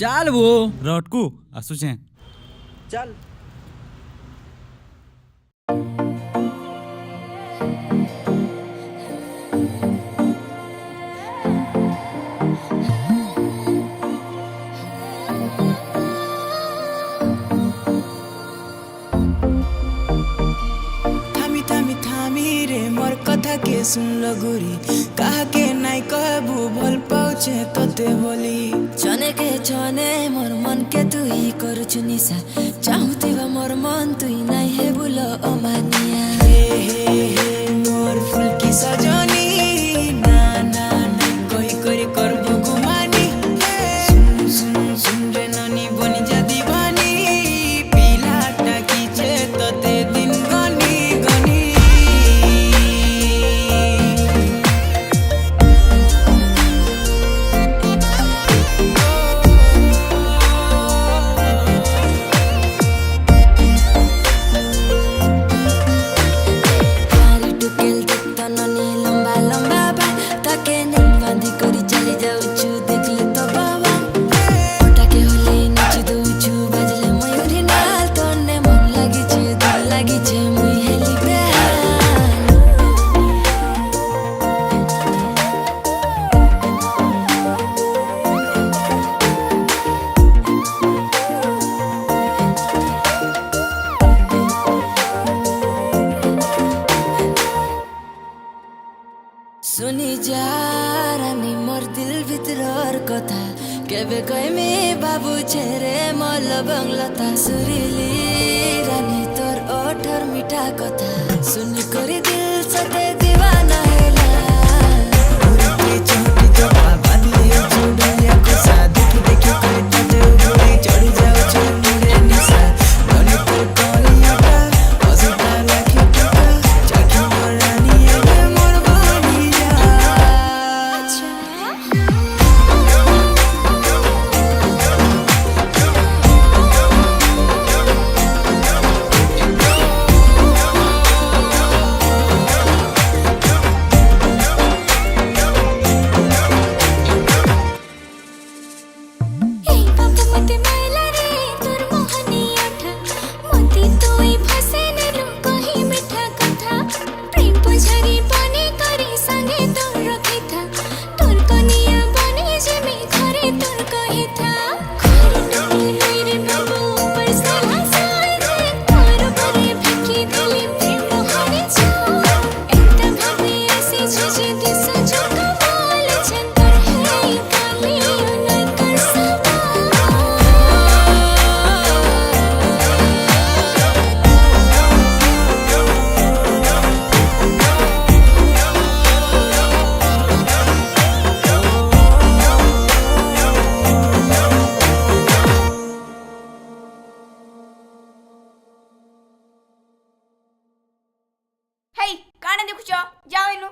चल वो रटकू आसुचे चल। थामी थामी थामी रे मोर कथा के सुनल गोरी कहा के नाई कहबू भल पाउछे तोते बोली छने के छने मोर मन के तुई करुछु निशा चाहुथिबा मोर मन तुई नाई हे बुलो अमानिया हे मोर फूल की सजनी ना ना ना कोई करे करबू गुमानी सुन सुन सुन रे ननी बनी जा दीवानी पिलाटा कीचे तोते दिन गनी गनी तारी टुकेल देखता ननी लंबा लंबा बा ताके नेल बांधी करी चली जाउछु देखले तो बाबा ओटाके होले नाची दउछु बाजले मयूरी नाल तोने मन लागिछे दिल लागिछे मुई हेली बेहाल सुनी जा रानी मोर दिल भित्रर कथा केबे कइमे बाबू छेरे मल बंगलता सुरीली रानी तोर ओठर मिठा कथा सुनी करी दिल सते दीवाना हैला उड़ते चढ़ते जपा बांधिए चुड़ैया को साथ देखी करे तते उड़े चढ़ जाओ छे मुरे निशा बने तो कलियाटा हसता राखी टका चाखी मोरानी ए मोर बनी जा এই বাবু মতে মাইলা রে তোর মোহনী ওঠা মতি তুই ফসে নেলু কহি মিঠা কথা প্রেম পঝারি বনে করি সঙ্গে তোর রখিথা তোর কনিয়া বনে যেমি ঘরে তোর কহিথা ঘরে নকলি হই রে বাবু উপর সে হাসাই রে তোর ঘরে ভিকি দিলি প্রেম মোহনী ছো একটা ভাবে আসি যে দিস ঝকা বলেছেন তোর হেই কালি অনয় কর সবা হেই কানে দেখুছ যাও এনু